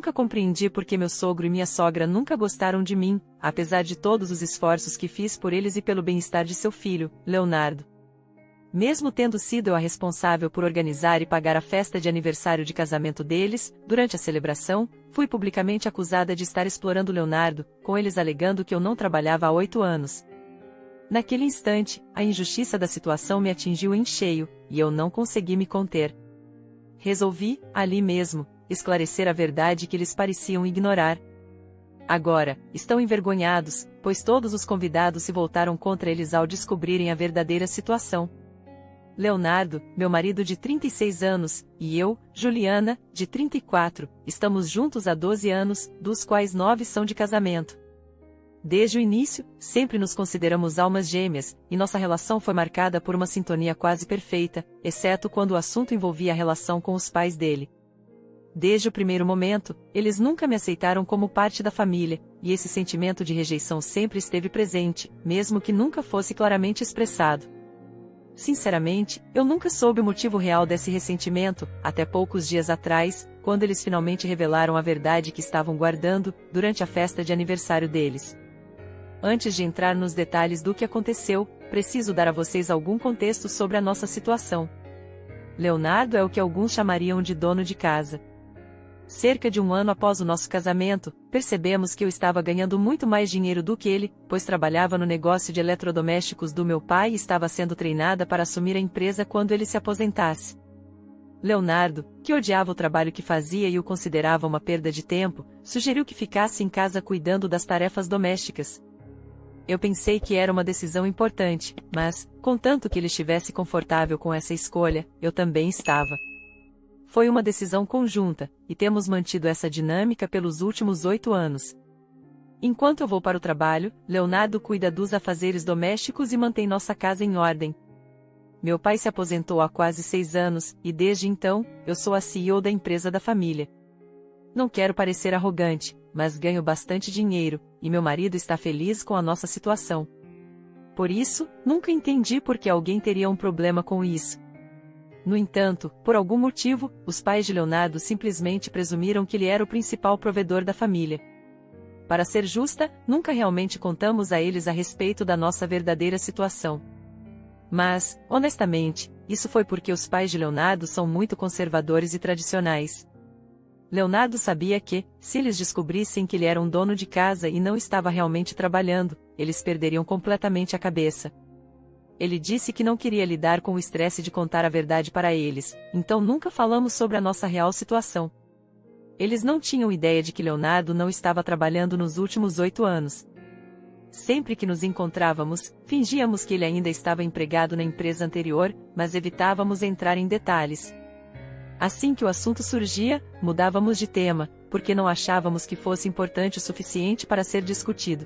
nunca compreendi por que meu sogro e minha sogra nunca gostaram de mim, apesar de todos os esforços que fiz por eles e pelo bem-estar de seu filho, Leonardo. Mesmo tendo sido eu a responsável por organizar e pagar a festa de aniversário de casamento deles, durante a celebração, fui publicamente acusada de estar explorando Leonardo, com eles alegando que eu não trabalhava há 8 anos. Naquele instante, a injustiça da situação me atingiu em cheio, e eu não consegui me conter. Resolvi, ali mesmo, esclarecer a verdade que eles pareciam ignorar. Agora, estão envergonhados, pois todos os convidados se voltaram contra eles ao descobrirem a verdadeira situação. Leonardo, meu marido de 36 anos, e eu, Juliana, de 34, estamos juntos há 12 anos, dos quais 9 são de casamento. Desde o início, sempre nos consideramos almas gêmeas, e nossa relação foi marcada por uma sintonia quase perfeita, exceto quando o assunto envolvia a relação com os pais dele. Desde o primeiro momento, eles nunca me aceitaram como parte da família, e esse sentimento de rejeição sempre esteve presente, mesmo que nunca fosse claramente expressado. Sinceramente, eu nunca soube o motivo real desse ressentimento, até poucos dias atrás, quando eles finalmente revelaram a verdade que estavam guardando, durante a festa de aniversário deles. Antes de entrar nos detalhes do que aconteceu, preciso dar a vocês algum contexto sobre a nossa situação. Leonardo é o que alguns chamariam de dono de casa. Cerca de 1 ano após o nosso casamento, percebemos que eu estava ganhando muito mais dinheiro do que ele, pois trabalhava no negócio de eletrodomésticos do meu pai e estava sendo treinada para assumir a empresa quando ele se aposentasse. Leonardo, que odiava o trabalho que fazia e o considerava uma perda de tempo, sugeriu que ficasse em casa cuidando das tarefas domésticas. Eu pensei que era uma decisão importante, mas, contanto que ele estivesse confortável com essa escolha, eu também estava. Foi uma decisão conjunta, e temos mantido essa dinâmica pelos últimos 8 anos. Enquanto eu vou para o trabalho, Leonardo cuida dos afazeres domésticos e mantém nossa casa em ordem. Meu pai se aposentou há quase 6 anos, e desde então, eu sou a CEO da empresa da família. Não quero parecer arrogante, mas ganho bastante dinheiro, e meu marido está feliz com a nossa situação. Por isso, nunca entendi por que alguém teria um problema com isso. No entanto, por algum motivo, os pais de Leonardo simplesmente presumiram que ele era o principal provedor da família. Para ser justa, nunca realmente contamos a eles a respeito da nossa verdadeira situação. Mas, honestamente, isso foi porque os pais de Leonardo são muito conservadores e tradicionais. Leonardo sabia que, se eles descobrissem que ele era um dono de casa e não estava realmente trabalhando, eles perderiam completamente a cabeça. Ele disse que não queria lidar com o estresse de contar a verdade para eles, então nunca falamos sobre a nossa real situação. Eles não tinham ideia de que Leonardo não estava trabalhando nos últimos 8 anos. Sempre que nos encontrávamos, fingíamos que ele ainda estava empregado na empresa anterior, mas evitávamos entrar em detalhes. Assim que o assunto surgia, mudávamos de tema, porque não achávamos que fosse importante o suficiente para ser discutido.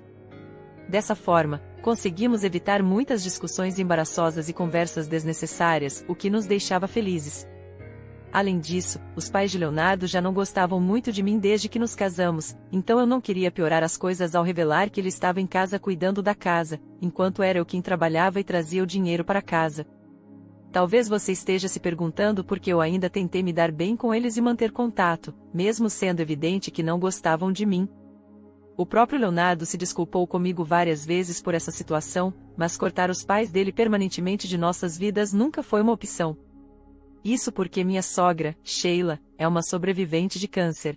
Dessa forma, conseguimos evitar muitas discussões embaraçosas e conversas desnecessárias, o que nos deixava felizes. Além disso, os pais de Leonardo já não gostavam muito de mim desde que nos casamos, então eu não queria piorar as coisas ao revelar que ele estava em casa cuidando da casa, enquanto era eu quem trabalhava e trazia o dinheiro para casa. Talvez você esteja se perguntando por que eu ainda tentei me dar bem com eles e manter contato, mesmo sendo evidente que não gostavam de mim. O próprio Leonardo se desculpou comigo várias vezes por essa situação, mas cortar os pais dele permanentemente de nossas vidas nunca foi uma opção. Isso porque minha sogra, Sheila, é uma sobrevivente de câncer.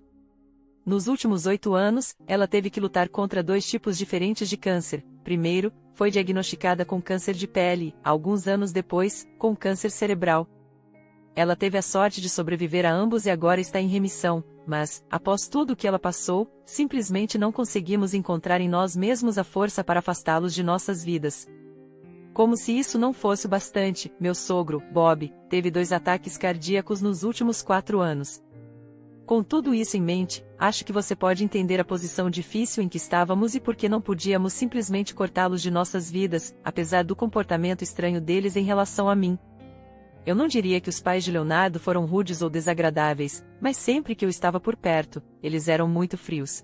Nos últimos 8 anos, ela teve que lutar contra 2 tipos diferentes de câncer. Primeiro, foi diagnosticada com câncer de pele, alguns anos depois, com câncer cerebral. Ela teve a sorte de sobreviver a ambos e agora está em remissão, mas, após tudo o que ela passou, simplesmente não conseguimos encontrar em nós mesmos a força para afastá-los de nossas vidas. Como se isso não fosse o bastante, meu sogro, Bob, teve 2 ataques cardíacos nos últimos 4 anos. Com tudo isso em mente, acho que você pode entender a posição difícil em que estávamos e por que não podíamos simplesmente cortá-los de nossas vidas, apesar do comportamento estranho deles em relação a mim. Eu não diria que os pais de Leonardo foram rudes ou desagradáveis, mas sempre que eu estava por perto, eles eram muito frios.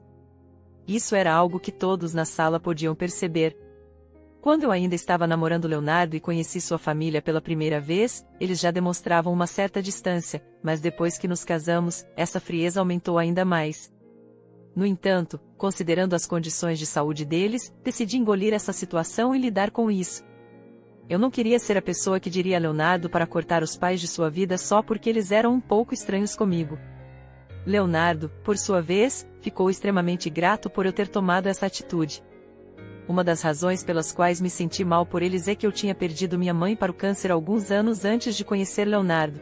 Isso era algo que todos na sala podiam perceber. Quando eu ainda estava namorando Leonardo e conheci sua família pela primeira vez, eles já demonstravam uma certa distância, mas depois que nos casamos, essa frieza aumentou ainda mais. No entanto, considerando as condições de saúde deles, decidi engolir essa situação e lidar com isso. Eu não queria ser a pessoa que diria a Leonardo para cortar os pais de sua vida só porque eles eram um pouco estranhos comigo. Leonardo, por sua vez, ficou extremamente grato por eu ter tomado essa atitude. Uma das razões pelas quais me senti mal por eles é que eu tinha perdido minha mãe para o câncer alguns anos antes de conhecer Leonardo.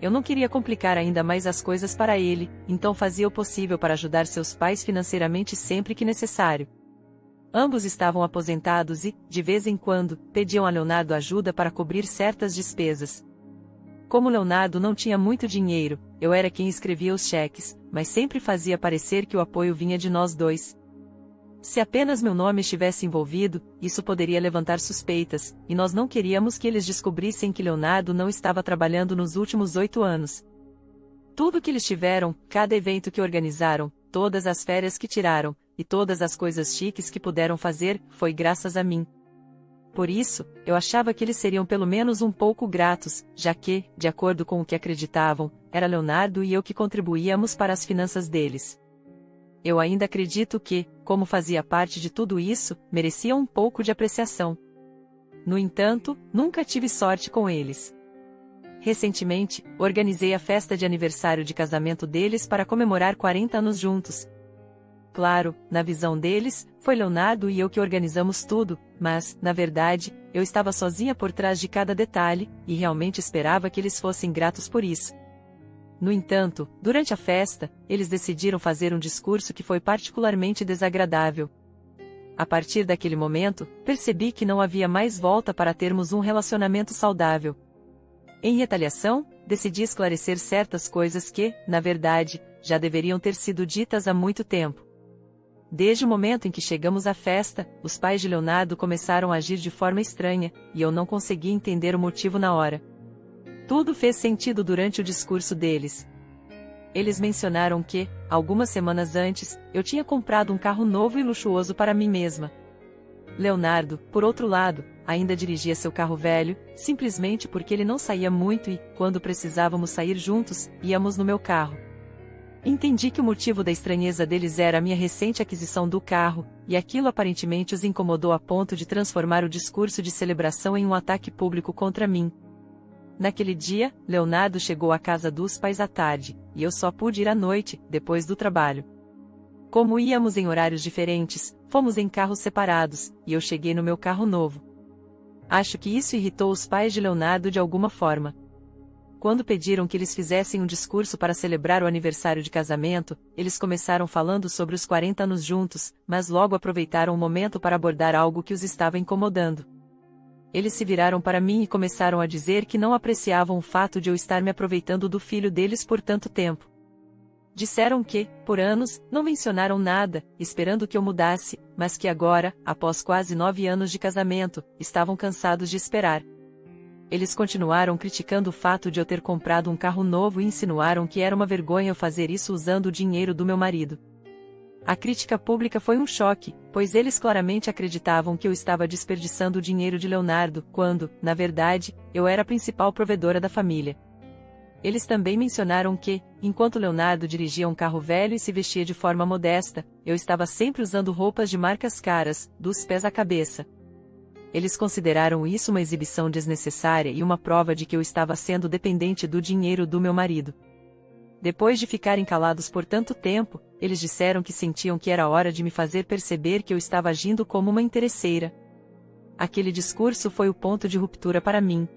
Eu não queria complicar ainda mais as coisas para ele, então fazia o possível para ajudar seus pais financeiramente sempre que necessário. Ambos estavam aposentados e, de vez em quando, pediam a Leonardo ajuda para cobrir certas despesas. Como Leonardo não tinha muito dinheiro, eu era quem escrevia os cheques, mas sempre fazia parecer que o apoio vinha de nós dois. Se apenas meu nome estivesse envolvido, isso poderia levantar suspeitas, e nós não queríamos que eles descobrissem que Leonardo não estava trabalhando nos últimos 8 anos. Tudo que eles tiveram, cada evento que organizaram, todas as férias que tiraram, e todas as coisas chiques que puderam fazer, foi graças a mim. Por isso, eu achava que eles seriam pelo menos um pouco gratos, já que, de acordo com o que acreditavam, era Leonardo e eu que contribuíamos para as finanças deles. Eu ainda acredito que, como fazia parte de tudo isso, merecia um pouco de apreciação. No entanto, nunca tive sorte com eles. Recentemente, organizei a festa de aniversário de casamento deles para comemorar 40 anos juntos. Claro, na visão deles, foi Leonardo e eu que organizamos tudo, mas, na verdade, eu estava sozinha por trás de cada detalhe, e realmente esperava que eles fossem gratos por isso. No entanto, durante a festa, eles decidiram fazer um discurso que foi particularmente desagradável. A partir daquele momento, percebi que não havia mais volta para termos um relacionamento saudável. Em retaliação, decidi esclarecer certas coisas que, na verdade, já deveriam ter sido ditas há muito tempo. Desde o momento em que chegamos à festa, os pais de Leonardo começaram a agir de forma estranha, e eu não consegui entender o motivo na hora. Tudo fez sentido durante o discurso deles. Eles mencionaram que, algumas semanas antes, eu tinha comprado um carro novo e luxuoso para mim mesma. Leonardo, por outro lado, ainda dirigia seu carro velho, simplesmente porque ele não saía muito e, quando precisávamos sair juntos, íamos no meu carro. Entendi que o motivo da estranheza deles era a minha recente aquisição do carro, e aquilo aparentemente os incomodou a ponto de transformar o discurso de celebração em um ataque público contra mim. Naquele dia, Leonardo chegou à casa dos pais à tarde, e eu só pude ir à noite, depois do trabalho. Como íamos em horários diferentes, fomos em carros separados, e eu cheguei no meu carro novo. Acho que isso irritou os pais de Leonardo de alguma forma. Quando pediram que eles fizessem um discurso para celebrar o aniversário de casamento, eles começaram falando sobre os 40 anos juntos, mas logo aproveitaram o momento para abordar algo que os estava incomodando. Eles se viraram para mim e começaram a dizer que não apreciavam o fato de eu estar me aproveitando do filho deles por tanto tempo. Disseram que, por anos, não mencionaram nada, esperando que eu mudasse, mas que agora, após quase 9 anos de casamento, estavam cansados de esperar. Eles continuaram criticando o fato de eu ter comprado um carro novo e insinuaram que era uma vergonha eu fazer isso usando o dinheiro do meu marido. A crítica pública foi um choque, pois eles claramente acreditavam que eu estava desperdiçando o dinheiro de Leonardo, quando, na verdade, eu era a principal provedora da família. Eles também mencionaram que, enquanto Leonardo dirigia um carro velho e se vestia de forma modesta, eu estava sempre usando roupas de marcas caras, dos pés à cabeça. Eles consideraram isso uma exibição desnecessária e uma prova de que eu estava sendo dependente do dinheiro do meu marido. Depois de ficarem calados por tanto tempo, eles disseram que sentiam que era hora de me fazer perceber que eu estava agindo como uma interesseira. Aquele discurso foi o ponto de ruptura para mim.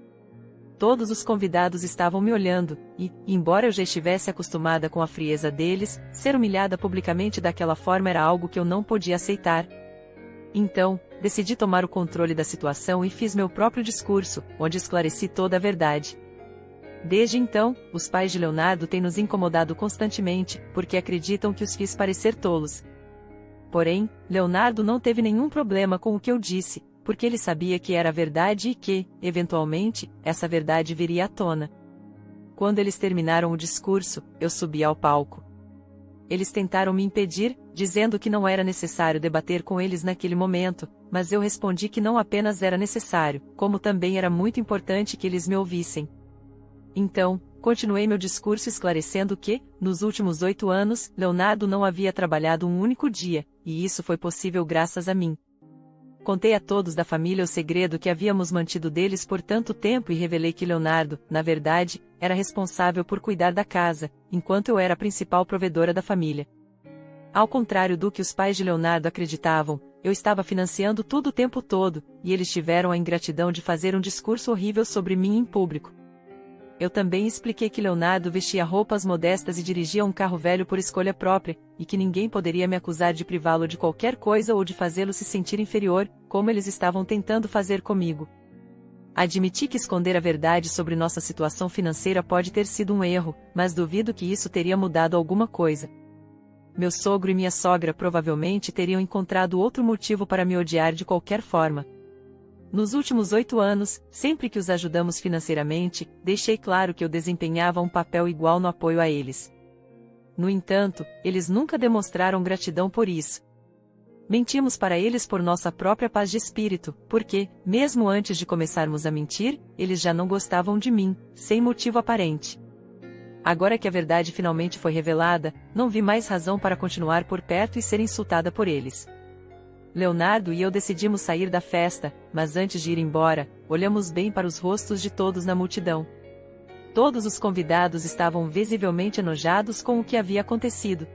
Todos os convidados estavam me olhando, e, embora eu já estivesse acostumada com a frieza deles, ser humilhada publicamente daquela forma era algo que eu não podia aceitar. Então, decidi tomar o controle da situação e fiz meu próprio discurso, onde esclareci toda a verdade. Desde então, os pais de Leonardo têm nos incomodado constantemente, porque acreditam que os fiz parecer tolos. Porém, Leonardo não teve nenhum problema com o que eu disse, porque ele sabia que era verdade e que, eventualmente, essa verdade viria à tona. Quando eles terminaram o discurso, eu subi ao palco. Eles tentaram me impedir, dizendo que não era necessário debater com eles naquele momento, mas eu respondi que não apenas era necessário, como também era muito importante que eles me ouvissem. Então, continuei meu discurso esclarecendo que, nos últimos 8 anos, Leonardo não havia trabalhado um único dia, e isso foi possível graças a mim. Contei a todos da família o segredo que havíamos mantido deles por tanto tempo e revelei que Leonardo, na verdade, era responsável por cuidar da casa, enquanto eu era a principal provedora da família. Ao contrário do que os pais de Leonardo acreditavam, eu estava financiando tudo o tempo todo, e eles tiveram a ingratidão de fazer um discurso horrível sobre mim em público. Eu também expliquei que Leonardo vestia roupas modestas e dirigia um carro velho por escolha própria, e que ninguém poderia me acusar de privá-lo de qualquer coisa ou de fazê-lo se sentir inferior, como eles estavam tentando fazer comigo. Admiti que esconder a verdade sobre nossa situação financeira pode ter sido um erro, mas duvido que isso teria mudado alguma coisa. Meu sogro e minha sogra provavelmente teriam encontrado outro motivo para me odiar de qualquer forma. Nos últimos 8 anos, sempre que os ajudamos financeiramente, deixei claro que eu desempenhava um papel igual no apoio a eles. No entanto, eles nunca demonstraram gratidão por isso. Mentimos para eles por nossa própria paz de espírito, porque, mesmo antes de começarmos a mentir, eles já não gostavam de mim, sem motivo aparente. Agora que a verdade finalmente foi revelada, não vi mais razão para continuar por perto e ser insultada por eles. Leonardo e eu decidimos sair da festa, mas antes de ir embora, olhamos bem para os rostos de todos na multidão. Todos os convidados estavam visivelmente enojados com o que havia acontecido.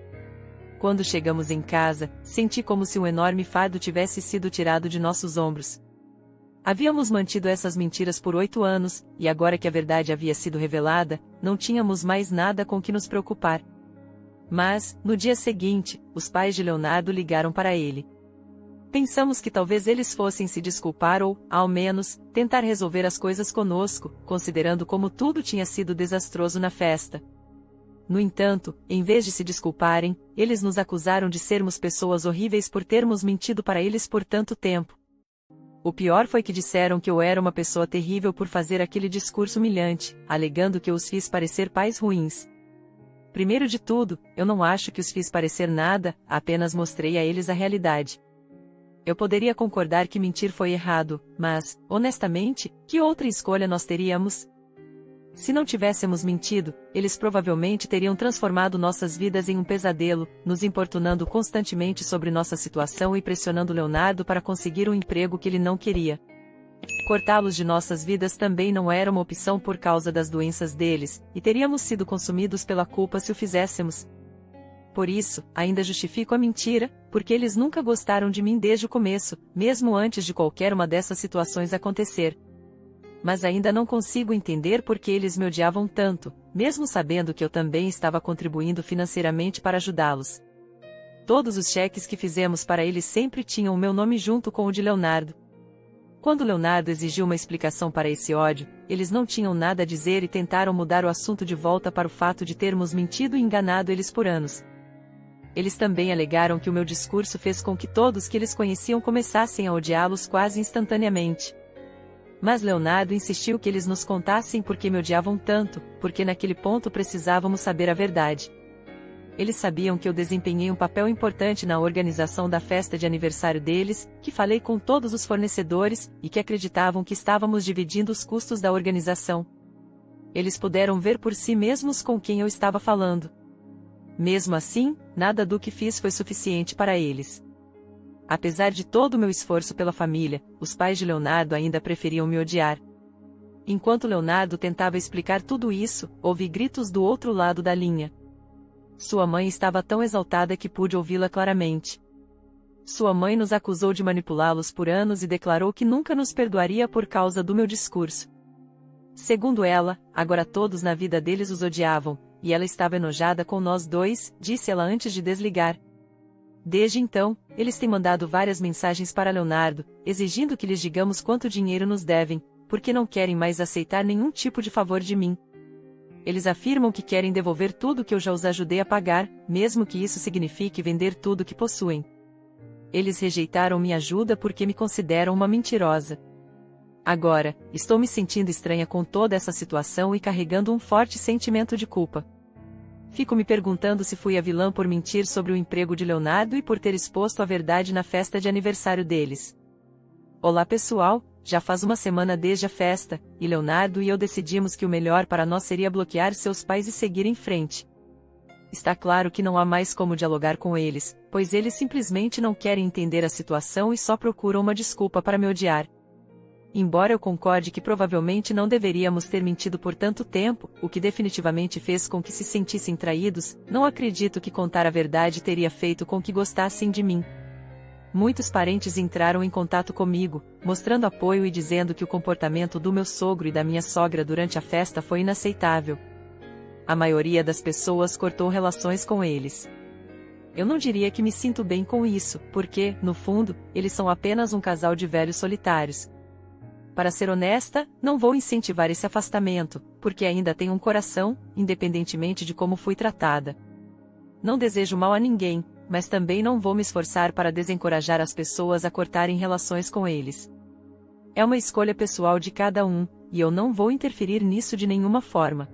Quando chegamos em casa, senti como se um enorme fardo tivesse sido tirado de nossos ombros. Havíamos mantido essas mentiras por 8 anos, e agora que a verdade havia sido revelada, não tínhamos mais nada com que nos preocupar. Mas, no dia seguinte, os pais de Leonardo ligaram para ele. Pensamos que talvez eles fossem se desculpar ou, ao menos, tentar resolver as coisas conosco, considerando como tudo tinha sido desastroso na festa. No entanto, em vez de se desculparem, eles nos acusaram de sermos pessoas horríveis por termos mentido para eles por tanto tempo. O pior foi que disseram que eu era uma pessoa terrível por fazer aquele discurso humilhante, alegando que eu os fiz parecer pais ruins. Primeiro de tudo, eu não acho que os fiz parecer nada, apenas mostrei a eles a realidade. Eu poderia concordar que mentir foi errado, mas, honestamente, que outra escolha nós teríamos? Se não tivéssemos mentido, eles provavelmente teriam transformado nossas vidas em um pesadelo, nos importunando constantemente sobre nossa situação e pressionando Leonardo para conseguir um emprego que ele não queria. Cortá-los de nossas vidas também não era uma opção por causa das doenças deles, e teríamos sido consumidos pela culpa se o fizéssemos. Por isso, ainda justifico a mentira, porque eles nunca gostaram de mim desde o começo, mesmo antes de qualquer uma dessas situações acontecer. Mas ainda não consigo entender por que eles me odiavam tanto, mesmo sabendo que eu também estava contribuindo financeiramente para ajudá-los. Todos os cheques que fizemos para eles sempre tinham o meu nome junto com o de Leonardo. Quando Leonardo exigiu uma explicação para esse ódio, eles não tinham nada a dizer e tentaram mudar o assunto de volta para o fato de termos mentido e enganado eles por anos. Eles também alegaram que o meu discurso fez com que todos que eles conheciam começassem a odiá-los quase instantaneamente. Mas Leonardo insistiu que eles nos contassem por que me odiavam tanto, porque naquele ponto precisávamos saber a verdade. Eles sabiam que eu desempenhei um papel importante na organização da festa de aniversário deles, que falei com todos os fornecedores, e que acreditavam que estávamos dividindo os custos da organização. Eles puderam ver por si mesmos com quem eu estava falando. Mesmo assim, nada do que fiz foi suficiente para eles. Apesar de todo o meu esforço pela família, os pais de Leonardo ainda preferiam me odiar. Enquanto Leonardo tentava explicar tudo isso, ouvi gritos do outro lado da linha. Sua mãe estava tão exaltada que pude ouvi-la claramente. Sua mãe nos acusou de manipulá-los por anos e declarou que nunca nos perdoaria por causa do meu discurso. Segundo ela, agora todos na vida deles os odiavam, e ela estava enojada com nós dois, disse ela antes de desligar. Desde então, eles têm mandado várias mensagens para Leonardo, exigindo que lhes digamos quanto dinheiro nos devem, porque não querem mais aceitar nenhum tipo de favor de mim. Eles afirmam que querem devolver tudo que eu já os ajudei a pagar, mesmo que isso signifique vender tudo que possuem. Eles rejeitaram minha ajuda porque me consideram uma mentirosa. Agora, estou me sentindo estranha com toda essa situação e carregando um forte sentimento de culpa. Fico me perguntando se fui a vilã por mentir sobre o emprego de Leonardo e por ter exposto a verdade na festa de aniversário deles. Olá pessoal, já faz uma semana desde a festa, e Leonardo e eu decidimos que o melhor para nós seria bloquear seus pais e seguir em frente. Está claro que não há mais como dialogar com eles, pois eles simplesmente não querem entender a situação e só procuram uma desculpa para me odiar. Embora eu concorde que provavelmente não deveríamos ter mentido por tanto tempo, o que definitivamente fez com que se sentissem traídos, não acredito que contar a verdade teria feito com que gostassem de mim. Muitos parentes entraram em contato comigo, mostrando apoio e dizendo que o comportamento do meu sogro e da minha sogra durante a festa foi inaceitável. A maioria das pessoas cortou relações com eles. Eu não diria que me sinto bem com isso, porque, no fundo, eles são apenas um casal de velhos solitários. Para ser honesta, não vou incentivar esse afastamento, porque ainda tenho um coração, independentemente de como fui tratada. Não desejo mal a ninguém, mas também não vou me esforçar para desencorajar as pessoas a cortarem relações com eles. É uma escolha pessoal de cada um, e eu não vou interferir nisso de nenhuma forma.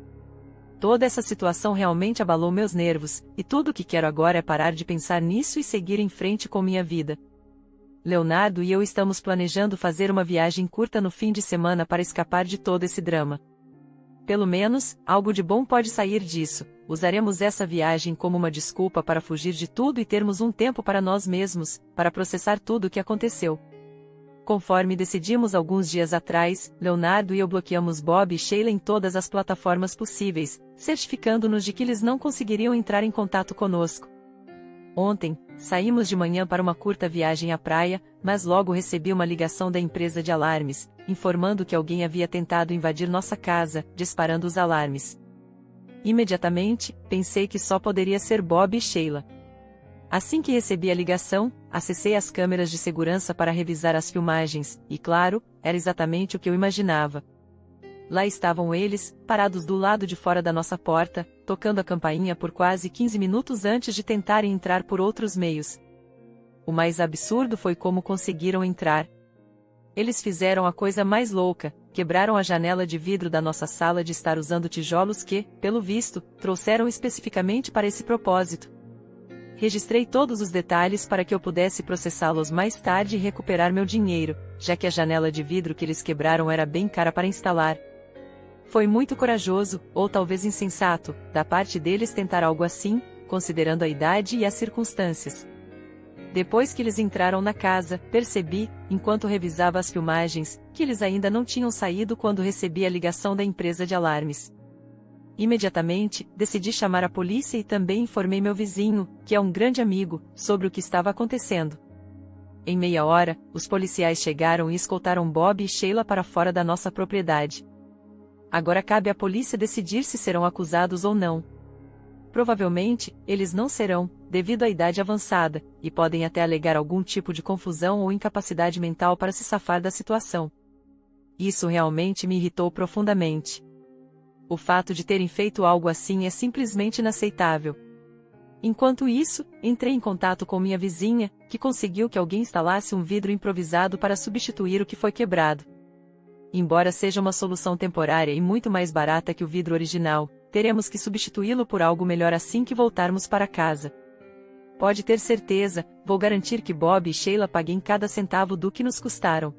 Toda essa situação realmente abalou meus nervos, e tudo o que quero agora é parar de pensar nisso e seguir em frente com minha vida. Leonardo e eu estamos planejando fazer uma viagem curta no fim de semana para escapar de todo esse drama. Pelo menos, algo de bom pode sair disso. Usaremos essa viagem como uma desculpa para fugir de tudo e termos um tempo para nós mesmos, para processar tudo o que aconteceu. Conforme decidimos alguns dias atrás, Leonardo e eu bloqueamos Bob e Sheila em todas as plataformas possíveis, certificando-nos de que eles não conseguiriam entrar em contato conosco. Ontem, saímos de manhã para uma curta viagem à praia, mas logo recebi uma ligação da empresa de alarmes, informando que alguém havia tentado invadir nossa casa, disparando os alarmes. Imediatamente, pensei que só poderia ser Bob e Sheila. Assim que recebi a ligação, acessei as câmeras de segurança para revisar as filmagens, e claro, era exatamente o que eu imaginava. Lá estavam eles, parados do lado de fora da nossa porta, tocando a campainha por quase 15 minutos antes de tentarem entrar por outros meios. O mais absurdo foi como conseguiram entrar. Eles fizeram a coisa mais louca, quebraram a janela de vidro da nossa sala de estar usando tijolos que, pelo visto, trouxeram especificamente para esse propósito. Registrei todos os detalhes para que eu pudesse processá-los mais tarde e recuperar meu dinheiro, já que a janela de vidro que eles quebraram era bem cara para instalar. Foi muito corajoso, ou talvez insensato, da parte deles tentar algo assim, considerando a idade e as circunstâncias. Depois que eles entraram na casa, percebi, enquanto revisava as filmagens, que eles ainda não tinham saído quando recebi a ligação da empresa de alarmes. Imediatamente, decidi chamar a polícia e também informei meu vizinho, que é um grande amigo, sobre o que estava acontecendo. Em meia hora, os policiais chegaram e escoltaram Bob e Sheila para fora da nossa propriedade. Agora cabe à polícia decidir se serão acusados ou não. Provavelmente, eles não serão, devido à idade avançada, e podem até alegar algum tipo de confusão ou incapacidade mental para se safar da situação. Isso realmente me irritou profundamente. O fato de terem feito algo assim é simplesmente inaceitável. Enquanto isso, entrei em contato com minha vizinha, que conseguiu que alguém instalasse um vidro improvisado para substituir o que foi quebrado. Embora seja uma solução temporária e muito mais barata que o vidro original, teremos que substituí-lo por algo melhor assim que voltarmos para casa. Pode ter certeza, vou garantir que Bob e Sheila paguem cada centavo do que nos custaram.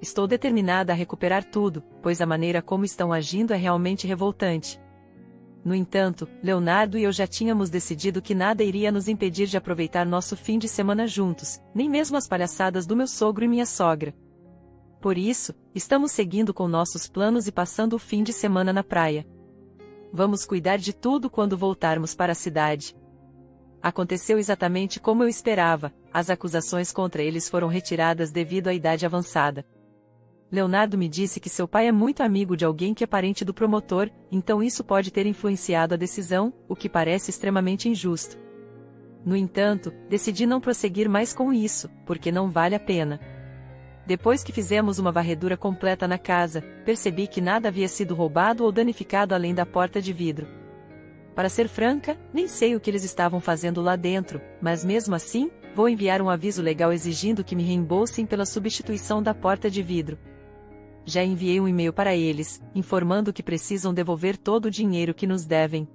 Estou determinada a recuperar tudo, pois a maneira como estão agindo é realmente revoltante. No entanto, Leonardo e eu já tínhamos decidido que nada iria nos impedir de aproveitar nosso fim de semana juntos, nem mesmo as palhaçadas do meu sogro e minha sogra. Por isso, estamos seguindo com nossos planos e passando o fim de semana na praia. Vamos cuidar de tudo quando voltarmos para a cidade. Aconteceu exatamente como eu esperava, as acusações contra eles foram retiradas devido à idade avançada. Leonardo me disse que seu pai é muito amigo de alguém que é parente do promotor, então isso pode ter influenciado a decisão, o que parece extremamente injusto. No entanto, decidi não prosseguir mais com isso, porque não vale a pena. Depois que fizemos uma varredura completa na casa, percebi que nada havia sido roubado ou danificado além da porta de vidro. Para ser franca, nem sei o que eles estavam fazendo lá dentro, mas mesmo assim, vou enviar um aviso legal exigindo que me reembolsem pela substituição da porta de vidro. Já enviei um e-mail para eles, informando que precisam devolver todo o dinheiro que nos devem.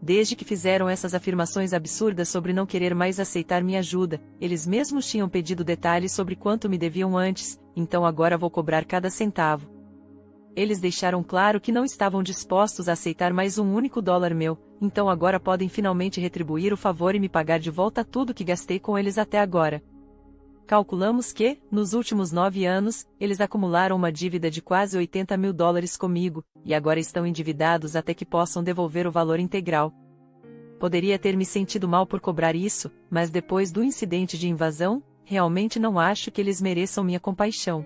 Desde que fizeram essas afirmações absurdas sobre não querer mais aceitar minha ajuda, eles mesmos tinham pedido detalhes sobre quanto me deviam antes, então agora vou cobrar cada centavo. Eles deixaram claro que não estavam dispostos a aceitar mais um único dólar meu, então agora podem finalmente retribuir o favor e me pagar de volta tudo que gastei com eles até agora. Calculamos que, nos últimos 9 anos, eles acumularam uma dívida de quase 80 mil dólares comigo, e agora estão endividados até que possam devolver o valor integral. Poderia ter me sentido mal por cobrar isso, mas depois do incidente de invasão, realmente não acho que eles mereçam minha compaixão.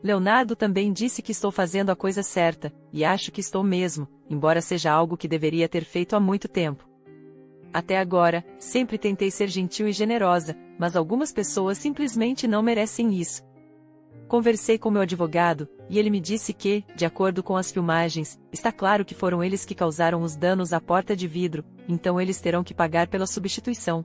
Leonardo também disse que estou fazendo a coisa certa, e acho que estou mesmo, embora seja algo que deveria ter feito há muito tempo. Até agora, sempre tentei ser gentil e generosa, mas algumas pessoas simplesmente não merecem isso. Conversei com meu advogado, e ele me disse que, de acordo com as filmagens, está claro que foram eles que causaram os danos à porta de vidro, então eles terão que pagar pela substituição.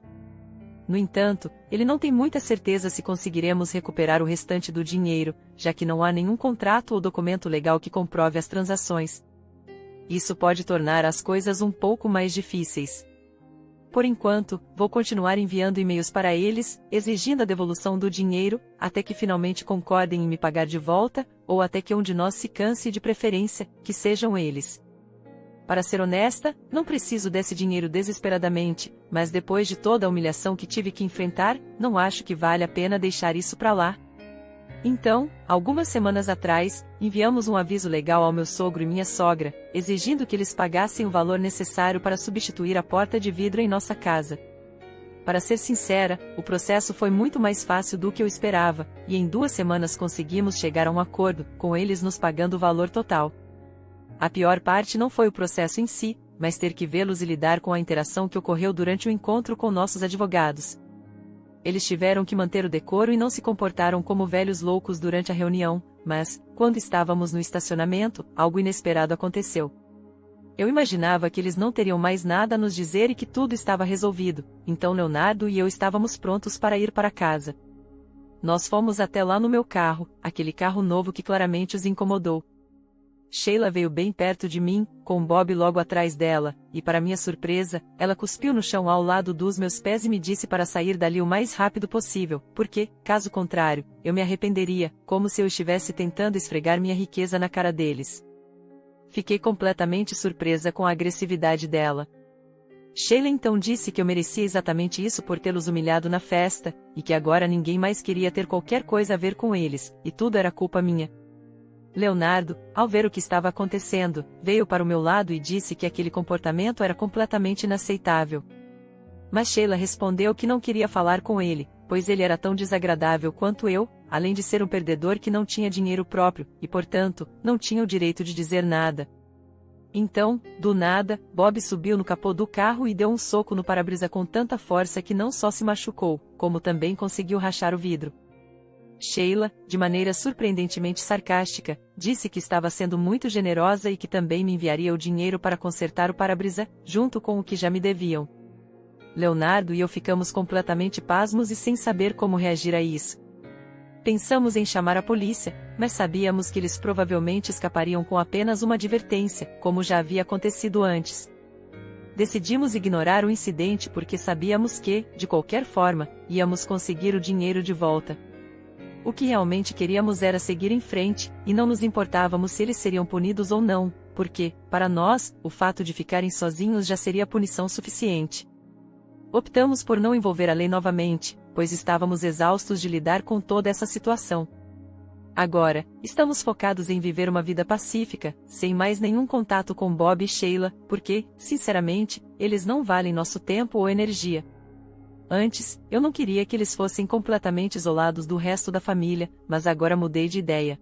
No entanto, ele não tem muita certeza se conseguiremos recuperar o restante do dinheiro, já que não há nenhum contrato ou documento legal que comprove as transações. Isso pode tornar as coisas um pouco mais difíceis. Por enquanto, vou continuar enviando e-mails para eles, exigindo a devolução do dinheiro, até que finalmente concordem em me pagar de volta, ou até que um de nós se canse, de preferência, que sejam eles. Para ser honesta, não preciso desse dinheiro desesperadamente, mas depois de toda a humilhação que tive que enfrentar, não acho que vale a pena deixar isso para lá. Então, algumas semanas atrás, enviamos um aviso legal ao meu sogro e minha sogra, exigindo que eles pagassem o valor necessário para substituir a porta de vidro em nossa casa. Para ser sincera, o processo foi muito mais fácil do que eu esperava, e em 2 semanas conseguimos chegar a um acordo, com eles nos pagando o valor total. A pior parte não foi o processo em si, mas ter que vê-los e lidar com a interação que ocorreu durante o encontro com nossos advogados. Eles tiveram que manter o decoro e não se comportaram como velhos loucos durante a reunião, mas, quando estávamos no estacionamento, algo inesperado aconteceu. Eu imaginava que eles não teriam mais nada a nos dizer e que tudo estava resolvido, então Leonardo e eu estávamos prontos para ir para casa. Nós fomos até lá no meu carro, aquele carro novo que claramente os incomodou. Sheila veio bem perto de mim, com Bob logo atrás dela, e para minha surpresa, ela cuspiu no chão ao lado dos meus pés e me disse para sair dali o mais rápido possível, porque, caso contrário, eu me arrependeria, como se eu estivesse tentando esfregar minha riqueza na cara deles. Fiquei completamente surpresa com a agressividade dela. Sheila então disse que eu merecia exatamente isso por tê-los humilhado na festa, e que agora ninguém mais queria ter qualquer coisa a ver com eles, e tudo era culpa minha. Leonardo, ao ver o que estava acontecendo, veio para o meu lado e disse que aquele comportamento era completamente inaceitável. Mas Sheila respondeu que não queria falar com ele, pois ele era tão desagradável quanto eu, além de ser um perdedor que não tinha dinheiro próprio, e portanto, não tinha o direito de dizer nada. Então, do nada, Bob subiu no capô do carro e deu um soco no para-brisa com tanta força que não só se machucou, como também conseguiu rachar o vidro. Sheila, de maneira surpreendentemente sarcástica, disse que estava sendo muito generosa e que também me enviaria o dinheiro para consertar o para-brisa, junto com o que já me deviam. Leonardo e eu ficamos completamente pasmos e sem saber como reagir a isso. Pensamos em chamar a polícia, mas sabíamos que eles provavelmente escapariam com apenas uma advertência, como já havia acontecido antes. Decidimos ignorar o incidente porque sabíamos que, de qualquer forma, íamos conseguir o dinheiro de volta. O que realmente queríamos era seguir em frente, e não nos importávamos se eles seriam punidos ou não, porque, para nós, o fato de ficarem sozinhos já seria punição suficiente. Optamos por não envolver a lei novamente, pois estávamos exaustos de lidar com toda essa situação. Agora, estamos focados em viver uma vida pacífica, sem mais nenhum contato com Bob e Sheila, porque, sinceramente, eles não valem nosso tempo ou energia. Antes, eu não queria que eles fossem completamente isolados do resto da família, mas agora mudei de ideia.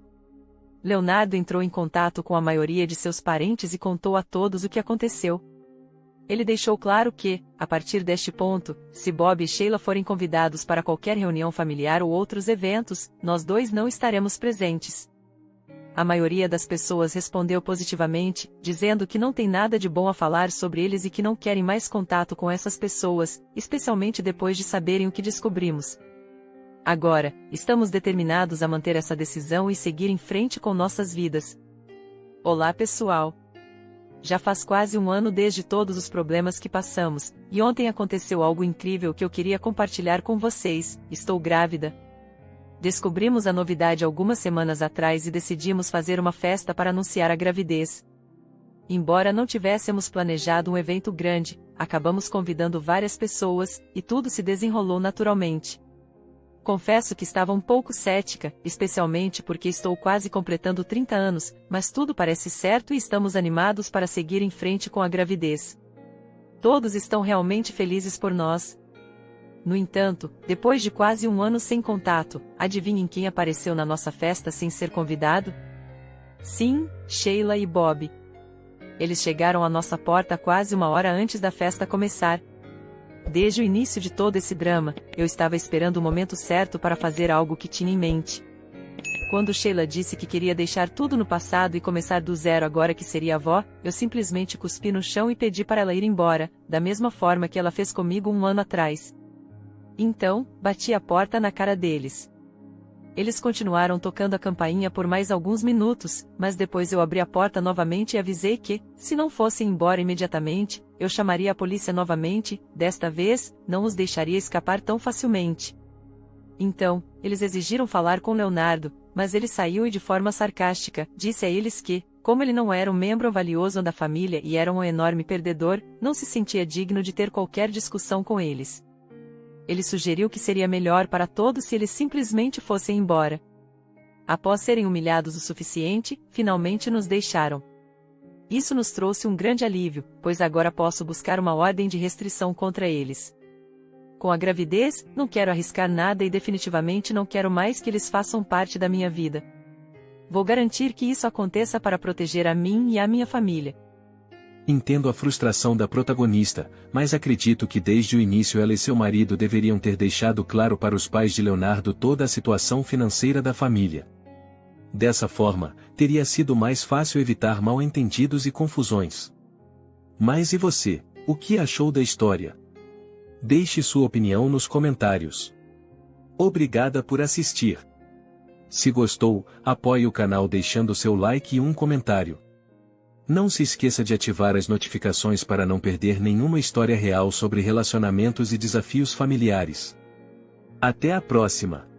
Leonardo entrou em contato com a maioria de seus parentes e contou a todos o que aconteceu. Ele deixou claro que, a partir deste ponto, se Bob e Sheila forem convidados para qualquer reunião familiar ou outros eventos, nós dois não estaremos presentes. A maioria das pessoas respondeu positivamente, dizendo que não tem nada de bom a falar sobre eles e que não querem mais contato com essas pessoas, especialmente depois de saberem o que descobrimos. Agora, estamos determinados a manter essa decisão e seguir em frente com nossas vidas. Olá pessoal! Já faz quase um ano desde todos os problemas que passamos, e ontem aconteceu algo incrível que eu queria compartilhar com vocês. Estou grávida. Descobrimos a novidade algumas semanas atrás e decidimos fazer uma festa para anunciar a gravidez. Embora não tivéssemos planejado um evento grande, acabamos convidando várias pessoas, e tudo se desenrolou naturalmente. Confesso que estava um pouco cética, especialmente porque estou quase completando 30 anos, mas tudo parece certo e estamos animados para seguir em frente com a gravidez. Todos estão realmente felizes por nós. No entanto, depois de quase um ano sem contato, adivinhem quem apareceu na nossa festa sem ser convidado? Sim, Sheila e Bob. Eles chegaram à nossa porta quase uma hora antes da festa começar. Desde o início de todo esse drama, eu estava esperando o momento certo para fazer algo que tinha em mente. Quando Sheila disse que queria deixar tudo no passado e começar do zero agora que seria avó, eu simplesmente cuspi no chão e pedi para ela ir embora, da mesma forma que ela fez comigo um ano atrás. Então, bati a porta na cara deles. Eles continuaram tocando a campainha por mais alguns minutos, mas depois eu abri a porta novamente e avisei que, se não fossem embora imediatamente, eu chamaria a polícia novamente. Desta vez, não os deixaria escapar tão facilmente. Então, eles exigiram falar com Leonardo, mas ele saiu e de forma sarcástica, disse a eles que, como ele não era um membro valioso da família e era um enorme perdedor, não se sentia digno de ter qualquer discussão com eles. Ele sugeriu que seria melhor para todos se eles simplesmente fossem embora. Após serem humilhados o suficiente, finalmente nos deixaram. Isso nos trouxe um grande alívio, pois agora posso buscar uma ordem de restrição contra eles. Com a gravidez, não quero arriscar nada e definitivamente não quero mais que eles façam parte da minha vida. Vou garantir que isso aconteça para proteger a mim e a minha família. Entendo a frustração da protagonista, mas acredito que desde o início ela e seu marido deveriam ter deixado claro para os pais de Leonardo toda a situação financeira da família. Dessa forma, teria sido mais fácil evitar mal-entendidos e confusões. Mas e você, o que achou da história? Deixe sua opinião nos comentários. Obrigada por assistir. Se gostou, apoie o canal deixando seu like e um comentário. Não se esqueça de ativar as notificações para não perder nenhuma história real sobre relacionamentos e desafios familiares. Até a próxima!